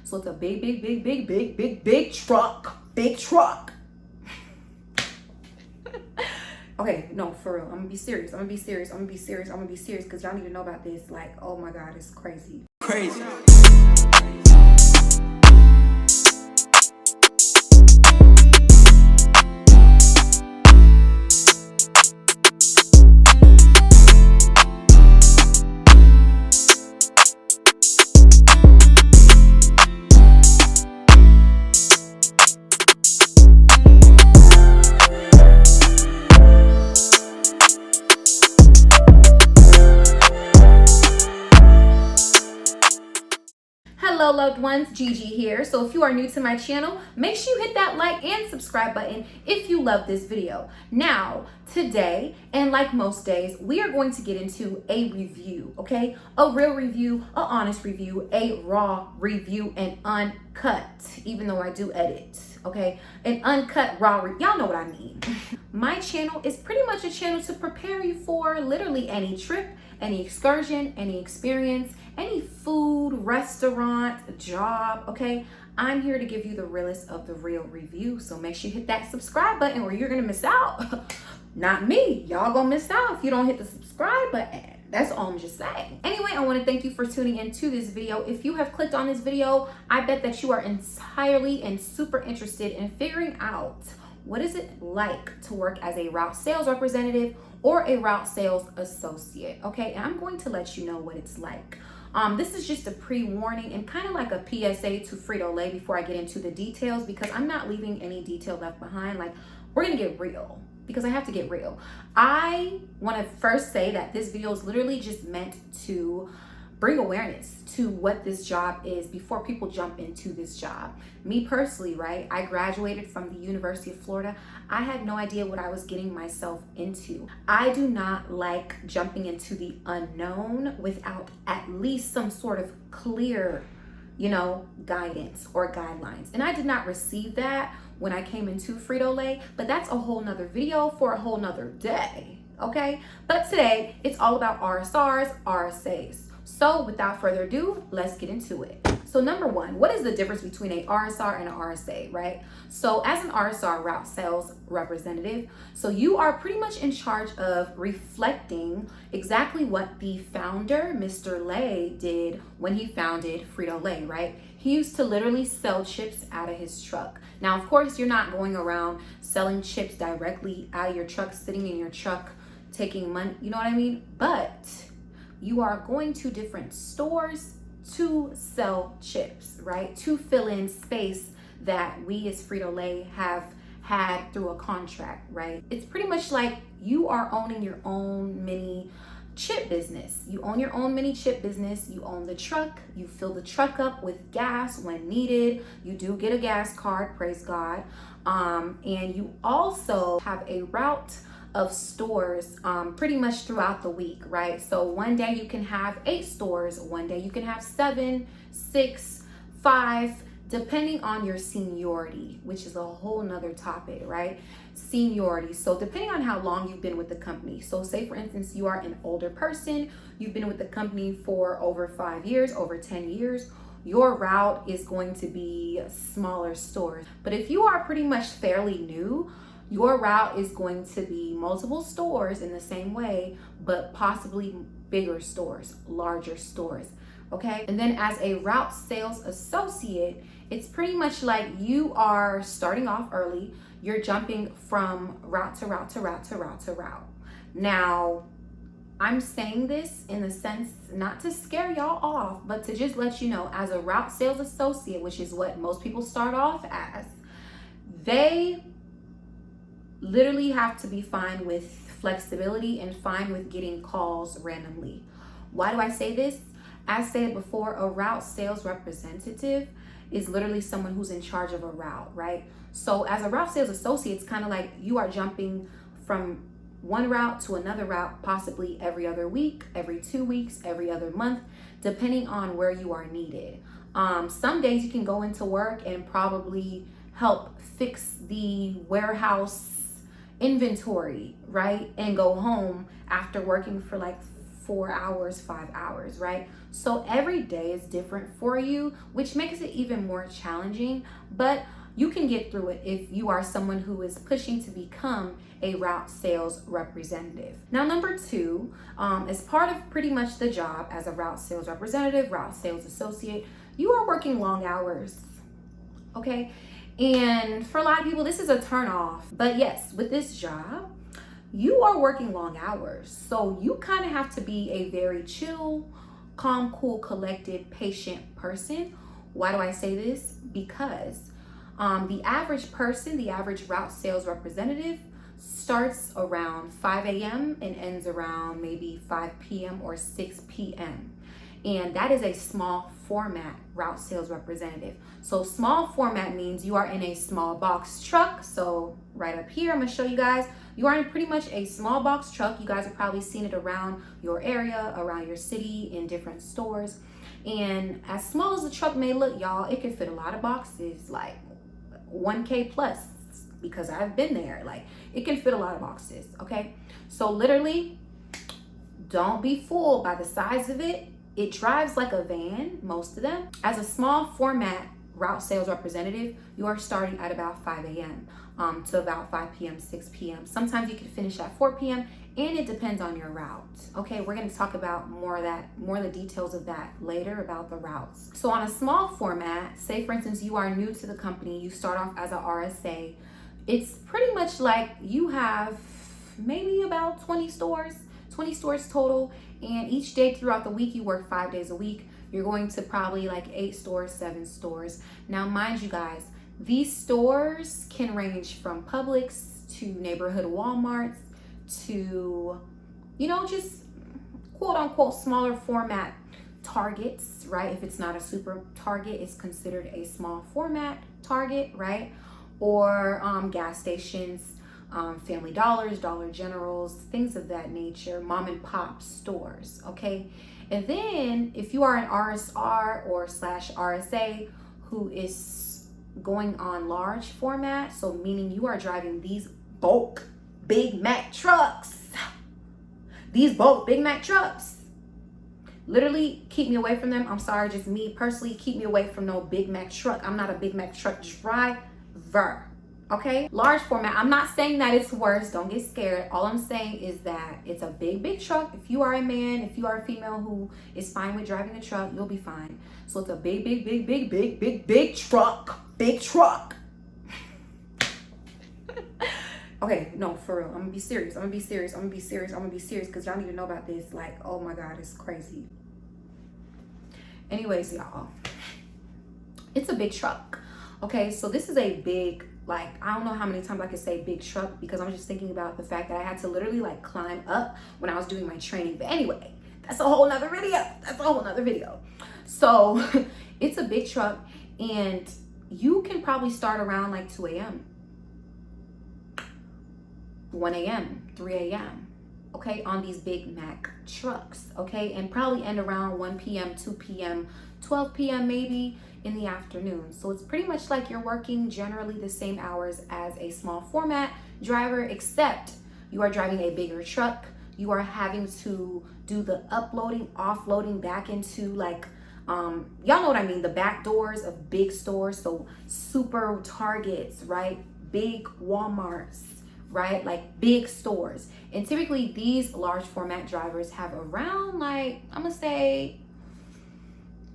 So it's a big truck. Big truck. Okay, no, for real. I'm gonna be serious. Because y'all need to know about this. Like, oh my God, it's crazy. Crazy. Hello loved ones, Gigi here. So if you are new to my channel, make sure you hit that like and subscribe button if you love this video. Now, today, and like most days, we are going to get into a review, okay? A real review, a honest review, a raw review, and uncut, even though I do edit, okay? An uncut raw y'all know what I mean. My channel is pretty much a channel to prepare you for literally any trip, any excursion, any experience, any food, restaurant, job, okay? I'm here to give you the realest of the real review. So make sure you hit that subscribe button or you're gonna miss out. Not me, y'all gonna miss out if you don't hit the subscribe button. That's all I'm just saying. Anyway, I wanna thank you for tuning into this video. If you have clicked on this video, I bet that you are entirely and super interested in figuring out what is it like to work as a route sales representative or a route sales associate, okay? And I'm going to let you know what it's like. This is just a pre-warning and kind of like a PSA to Frito Lay before I get into the details, because I'm not leaving any detail left behind. Like, we're gonna get real, because I have to get real. I want to first say that this video is literally just meant to bring awareness to what this job is before people jump into this job. Me personally, right? I graduated from the University of Florida. I had no idea what I was getting myself into. I do not like jumping into the unknown without at least some sort of clear, guidance or guidelines. And I did not receive that when I came into Frito Lay, but that's a whole nother video for a whole nother day, okay? But today, it's all about RSRs, RSAs. So without further ado, let's get into it. So number one, what is the difference between a RSR and an RSA, right? So as an RSR, route sales representative, so you are pretty much in charge of reflecting exactly what the founder, Mr. Lay, did when he founded Frito Lay, right? He used to literally sell chips out of his truck. Now, of course, you're not going around selling chips directly out of your truck, sitting in your truck, taking money, you know what I mean? But you are going to different stores to sell chips, right? To fill in space that we as Frito Lay have had through a contract, right? It's pretty much like you are owning your own mini chip business. You own your own mini chip business. You own the truck. You fill the truck up with gas when needed. You do get a gas card, praise God. And you also have a route of stores pretty much throughout the week, right? So one day you can have 8 stores, one day you can have 7, 6, 5, depending on your seniority, which is a whole nother topic, right? Seniority. So depending on how long you've been with the company. So say for instance, you are an older person, you've been with the company for over 5 years, over 10 years, your route is going to be smaller stores. But if you are pretty much fairly new, your route is going to be multiple stores in the same way, but possibly bigger stores, larger stores, okay? And then as a route sales associate, it's pretty much like you are starting off early. You're jumping from route to route to route to route to route. Now, I'm saying this in the sense not to scare y'all off, but to just let you know, as a route sales associate, which is what most people start off as, they literally have to be fine with flexibility and fine with getting calls randomly. Why do I say this? As stated before, a route sales representative is literally someone who's in charge of a route, right? So as a route sales associate, it's kind of like you are jumping from one route to another route, possibly every other week, every 2 weeks, every other month, depending on where you are needed. Some days you can go into work and probably help fix the warehouse inventory, right? And go home after working for like 4 hours, 5 hours, right? So every day is different for you, which makes it even more challenging, but you can get through it if you are someone who is pushing to become a route sales representative. Now, number two, as part of pretty much the job as a route sales representative, route sales associate, you are working long hours, okay? And for a lot of people, this is a turn off. But yes, with this job, you are working long hours. So you kind of have to be a very chill, calm, cool, collected, patient person. Why do I say this? Because the average person, the average route sales representative, starts around 5 a.m. and ends around maybe 5 p.m. or 6 p.m. And that is a small format route sales representative. So small format means you are in a small box truck. So right up here, I'm gonna show you guys, you are in pretty much a small box truck. You guys have probably seen it around your area, around your city, in different stores. And as small as the truck may look, y'all, it can fit a lot of boxes, like 1K plus, because I've been there. Like, it can fit a lot of boxes, okay? So literally, don't be fooled by the size of it. It drives like a van, most of them. As a small format route sales representative, you are starting at about 5 a.m. To about 5 p.m., 6 p.m. Sometimes you can finish at 4 p.m. and it depends on your route. Okay, we're gonna talk about more of the details of that later about the routes. So on a small format, say for instance, you are new to the company, you start off as a RSA, it's pretty much like you have maybe about 20 stores total, and each day throughout the week you work 5 days a week. You're going to probably like 8 stores, 7 stores. Now mind you guys, these stores can range from Publix to neighborhood Walmarts to, you know, just quote unquote smaller format Targets, right? If it's not a super Target, it's considered a small format Target, right? Or gas stations, Family Dollars, Dollar Generals, things of that nature, mom and pop stores, okay? And then if you are an RSR or slash RSA who is going on large format, so meaning you are driving these bulk Big Mac trucks, literally keep me away from them. I'm sorry, just me personally, keep me away from no Big Mac truck. I'm not a Big Mac truck driver. Okay, large format, I'm not saying that it's worse, don't get scared. All I'm saying is that it's a big truck. If you are a man, if you are a female who is fine with driving a truck, you'll be fine. So it's a big truck. Okay, no, for real, I'm gonna be serious because y'all need to know about this. Like, oh my God, it's crazy. Anyways, y'all, it's a big truck. Okay, so this is a big, like, I don't know how many times I could say big truck because I'm just thinking about the fact that I had to literally like climb up when I was doing my training. But anyway, that's a whole nother video. So it's a big truck and you can probably start around like 2 a.m., 1 a.m., 3 a.m., okay, on these Big Mac trucks, okay, and probably end around 1 p.m., 2 p.m., 12 p.m. maybe in the afternoon. So it's pretty much like you're working generally the same hours as a small format driver, except you are driving a bigger truck. You are having to do the uploading, offloading back into like, y'all know what I mean, the back doors of big stores. So super Targets, right? Big Walmarts, right? Like big stores. And typically these large format drivers have around like, I'm gonna say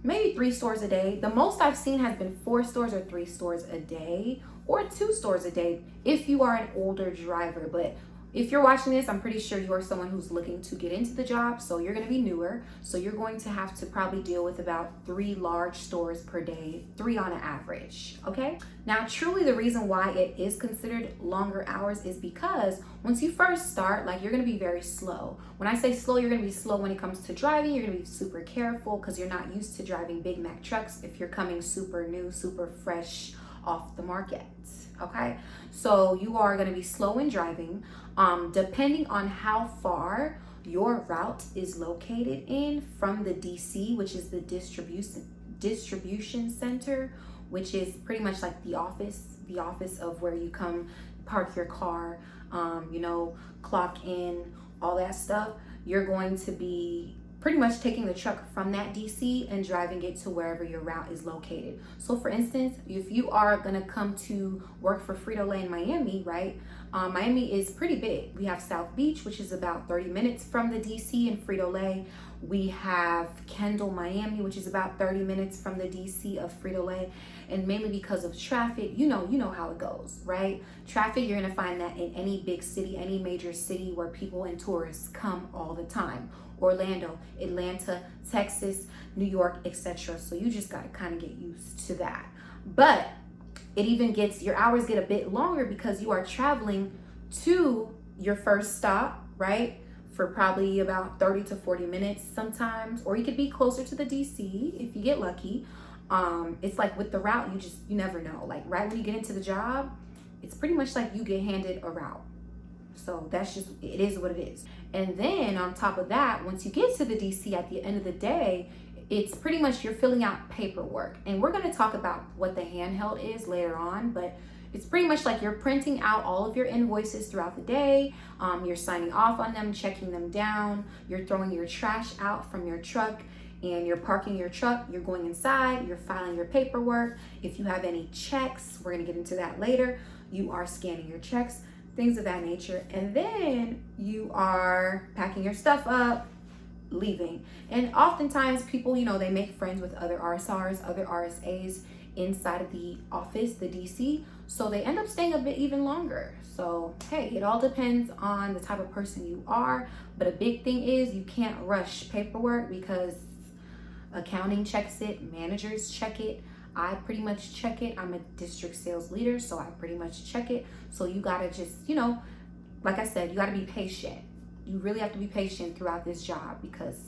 maybe 3 stores a day. The most I've seen has been 4 stores or 3 stores a day, or 2 stores a day if you are an older driver. But if you're watching this, I'm pretty sure you are someone who's looking to get into the job, so you're gonna be newer. So you're going to have to probably deal with about 3 large stores per day, 3 on an average, okay? Now, truly the reason why it is considered longer hours is because once you first start, like, you're gonna be very slow. When I say slow, you're gonna be slow when it comes to driving. You're gonna be super careful because you're not used to driving Big Mac trucks if you're coming super new, super fresh off the market, okay? So you are gonna be slow in driving. Depending on how far your route is located in from the DC, which is the distribution center, which is pretty much like the office of where you come park your car, you know, clock in, all that stuff. you're going to be pretty much taking the truck from that DC and driving it to wherever your route is located. So for instance, if you are gonna come to work for Frito Lay in Miami, right? Miami is pretty big. We have South Beach, which is about 30 minutes from the DC and Frito Lay. We have Kendall, Miami, which is about 30 minutes from the DC of Frito Lay. And mainly because of traffic, you know how it goes, right? Traffic, you're gonna find that in any big city, any major city where people and tourists come all the time. Orlando, Atlanta, Texas, New York, etc. So you just gotta kind of get used to that. But it even gets, your hours get a bit longer because you are traveling to your first stop, right? For probably about 30 to 40 minutes sometimes, or you could be closer to the DC if you get lucky. It's like with the route, you never know. Like right when you get into the job, it's pretty much like you get handed a route. So that's just, it is what it is. And then on top of that, once you get to the DC at the end of the day, it's pretty much you're filling out paperwork. And we're gonna talk about what the handheld is later on, but it's pretty much like you're printing out all of your invoices throughout the day. You're signing off on them, checking them down. You're throwing your trash out from your truck and you're parking your truck. You're going inside, you're filing your paperwork. If you have any checks, we're gonna get into that later. You are scanning your checks, things of that nature. And then you are packing your stuff up, leaving. And oftentimes people, they make friends with other RSRs, other RSAs inside of the office, the DC. So they end up staying a bit even longer. So, hey, it all depends on the type of person you are. But a big thing is you can't rush paperwork because accounting checks it, managers check it. I pretty much check it. I'm a district sales leader, so I pretty much check it. So you gotta just, like I said, you gotta be patient. You really have to be patient throughout this job because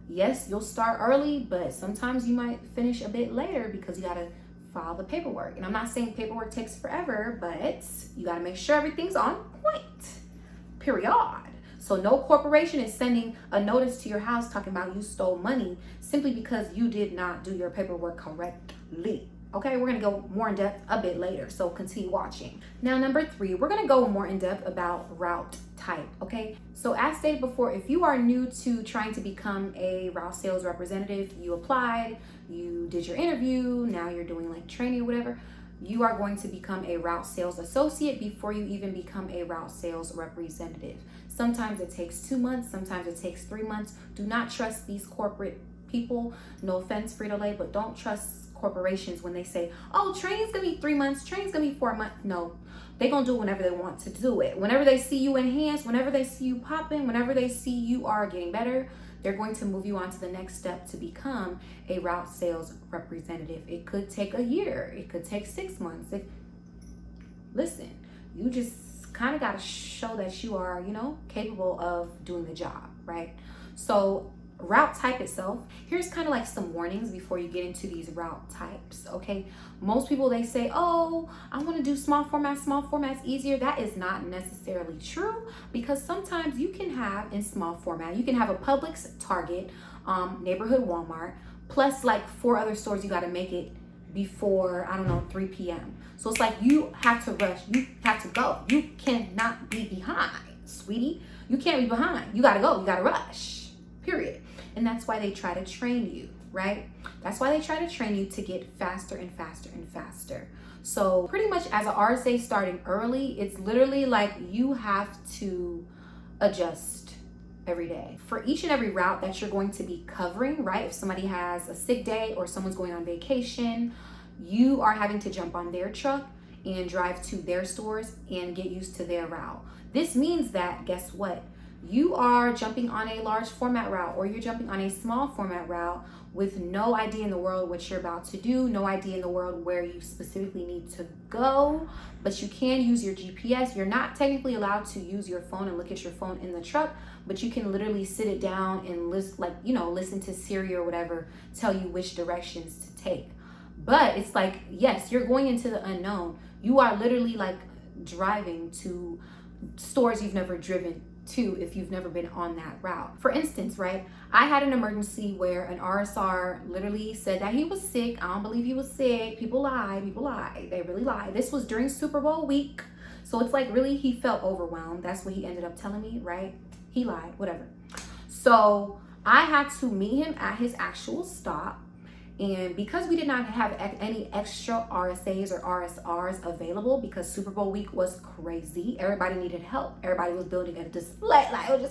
yes, you'll start early, but sometimes you might finish a bit later because you gotta file the paperwork. And I'm not saying paperwork takes forever, but you gotta make sure everything's on point, period. So no corporation is sending a notice to your house talking about you stole money simply because you did not do your paperwork correctly. Okay, we're gonna go more in depth a bit later, so continue watching. Now, number 3, we're gonna go more in depth about route type, okay? So as stated before, if you are new to trying to become a route sales representative, you applied, you did your interview, now you're doing like training or whatever, you are going to become a route sales associate before you even become a route sales representative. Sometimes it takes 2 months, sometimes it takes 3 months. Do not trust these corporate people. No offense, Frito Lay, but don't trust corporations when they say, oh, training's gonna be 3 months, training's gonna be 4 months. No, they're gonna do it whenever they want to do it. Whenever they see you enhance, whenever they see you popping, whenever they see you are getting better, they're going to move you on to the next step to become a route sales representative. It could take a year, it could take 6 months. Listen, you just kind of got to show that you are, capable of doing the job, right? So route type itself, here's kind of like some warnings before you get into these route types, okay? Most people, they say, oh, I want to do small format's easier. That is not necessarily true because sometimes you can have in small format, you can have a Publix, Target, neighborhood Walmart, plus like 4 other stores you got to make it before, 3 p.m. So it's like you have to rush, you have to go. You cannot be behind, sweetie. You can't be behind. You got to go, you got to rush, period. And that's why they try to train you, right? That's why they try to train you to get faster and faster and faster. So pretty much as an RSA starting early, it's literally like you have to adjust every day. For each and every route that you're going to be covering, right? If somebody has a sick day or someone's going on vacation, you are having to jump on their truck and drive to their stores and get used to their route. This means that, guess what? You are jumping on a large format route or you're jumping on a small format route with no idea in the world what you're about to do, no idea in the world where you specifically need to go, but you can use your GPS. You're not technically allowed to use your phone and look at your phone in the truck, but you can literally sit it down and listen to Siri or whatever tell you which directions to take. But it's like, yes, you're going into the unknown. You are literally like driving to stores you've never driven to if you've never been on that route. For instance, right, I had an emergency where an RSR literally said that he was sick. I don't believe he was sick. People lie, they really lie. This was during Super Bowl week. So it's like really he felt overwhelmed. That's what he ended up telling me, right? He lied, whatever. So I had to meet him at his actual stop. And because we did not have any extra RSAs or RSRs available because Super Bowl week was crazy, everybody needed help. Everybody was building a display. Like, it was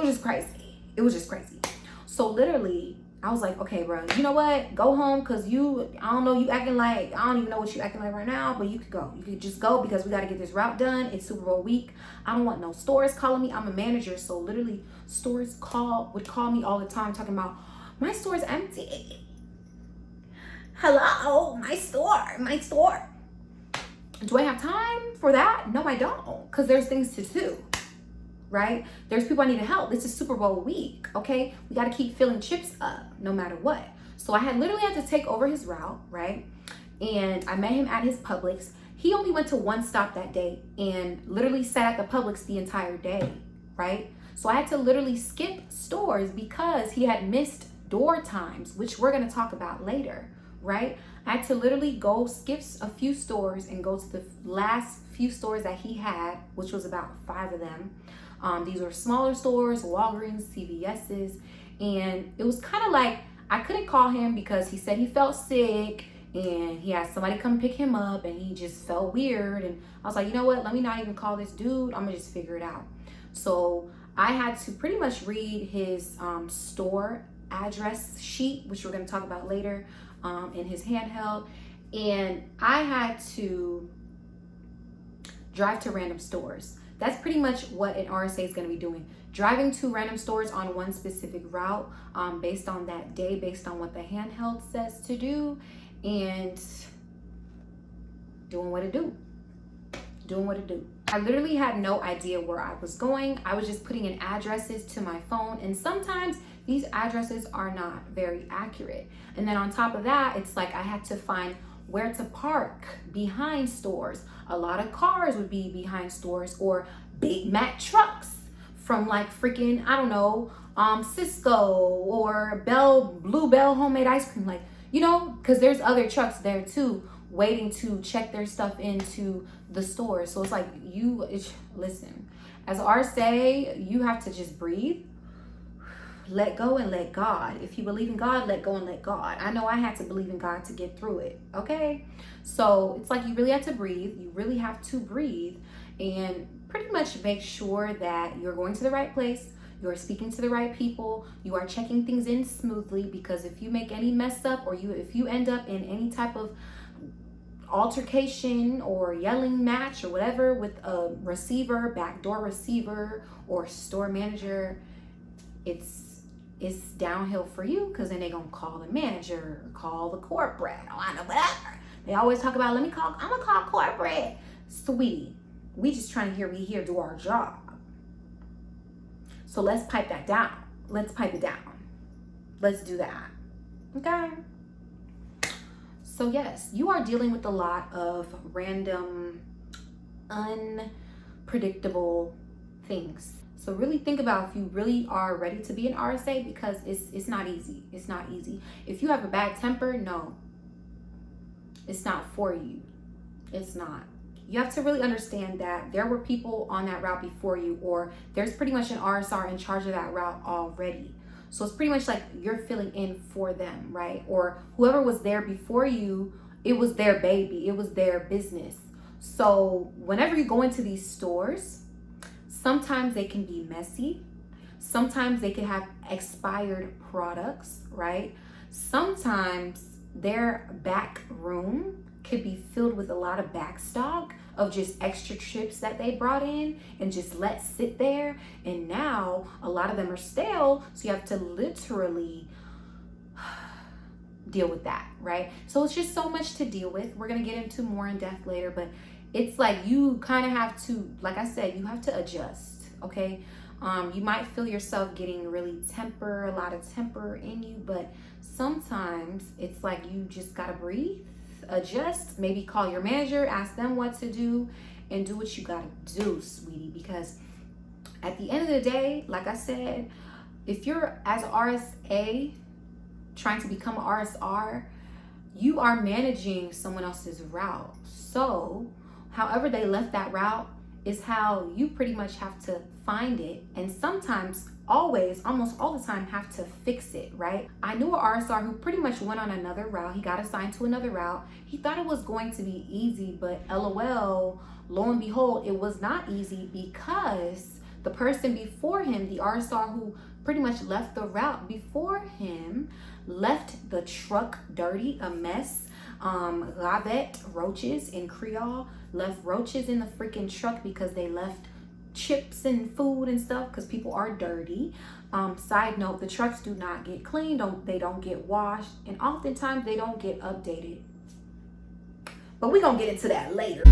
just crazy. It was just crazy. So literally, I was like, okay, bro, you know what? Go home, because I don't know, you acting like, I don't even know what you acting like right now, but you could go. You could just go because we got to get this route done. It's Super Bowl week. I don't want no stores calling me. I'm a manager, so literally stores would call me all the time talking about, my store's empty. Hello, my store. Do I have time for that? No, I don't, because there's things to do, right? There's people I need to help. This is Super Bowl week, okay? We got to keep filling chips up no matter what. So I literally had to take over his route, right? And I met him at his Publix. He only went to one stop that day and literally sat at the Publix the entire day, right? So I had to literally skip stores because he had missed door times, which we're going to talk about later, right? I had to literally go skip a few stores and go to the last few stores that he had, which was about 5 of them. These were smaller stores, Walgreens, CVS's, and it was kind of like I couldn't call him because he said he felt sick and he had somebody come pick him up and he just felt weird. And I was like, you know what? Let me not even call this dude. I'm gonna just figure it out. So I had to pretty much read his store address sheet, which we're gonna talk about later, in his handheld, and I had to drive to random stores. That's pretty much what an RSA is going to be doing. Driving to random stores on one specific route, based on that day, based on what the handheld says to do, and doing what it do. I literally had no idea where I was going. I was just putting in addresses to my phone, and sometimes these addresses are not very accurate. And then on top of that, it's like I had to find where to park behind stores. A lot of cars would be behind stores, or Big Mac trucks from like freaking, I don't know, Cisco or Blue Bell homemade ice cream, like, you know, because there's other trucks there too waiting to check their stuff into the store. So it's like listen, as RSA, you have to just breathe, let go and let God. If you believe in God, let go and let God. I know I had to believe in God to get through it, okay? So it's like you really have to breathe. You really have to breathe and pretty much make sure that you're going to the right place, you're speaking to the right people, you are checking things in smoothly, because if you make any mess up, or if you end up in any type of altercation or yelling match or whatever with a receiver, backdoor receiver, or store manager, it's downhill for you, because then they're gonna call the manager or call the corporate, or I don't know, whatever. They always talk about, I'm gonna call corporate. Sweetie, we just trying to we here do our job. So let's pipe that down. Let's pipe it down. Let's do that, okay? So yes, you are dealing with a lot of random, unpredictable things. So really think about if you really are ready to be an RSA, because it's not easy. It's not easy. If you have a bad temper, no, it's not for you. It's not. You have to really understand that there were people on that route before you, or there's pretty much an RSR in charge of that route already. So it's pretty much like you're filling in for them, right? Or whoever was there before you, it was their baby. It was their business. So whenever you go into these stores, sometimes they can be messy. Sometimes they can have expired products, right? Sometimes their back room could be filled with a lot of back stock of just extra chips that they brought in and just let sit there. And now a lot of them are stale. So you have to literally deal with that, right? So it's just so much to deal with. We're going to get into more in depth later, but it's like you kind of have to, like I said, you have to adjust, okay? You might feel yourself getting really a lot of temper in you, but sometimes it's like you just gotta breathe, adjust, maybe call your manager, ask them what to do, and do what you gotta do, sweetie, because at the end of the day, like I said, if you're as RSA trying to become an RSR, you are managing someone else's route. So however they left that route is how you pretty much have to find it, and sometimes, always, almost all the time, have to fix it, right? I knew an RSR who pretty much went on another route. He got assigned to another route. He thought it was going to be easy, but LOL, lo and behold, it was not easy, because the person before him, the RSR who pretty much left the route before him, left the truck dirty, a mess. Lavette, roaches in Creole, left roaches in the freaking truck because they left chips and food and stuff, because people are dirty. Side note, the trucks do not get cleaned, they don't get washed, and oftentimes they don't get updated. But we're gonna get into that later.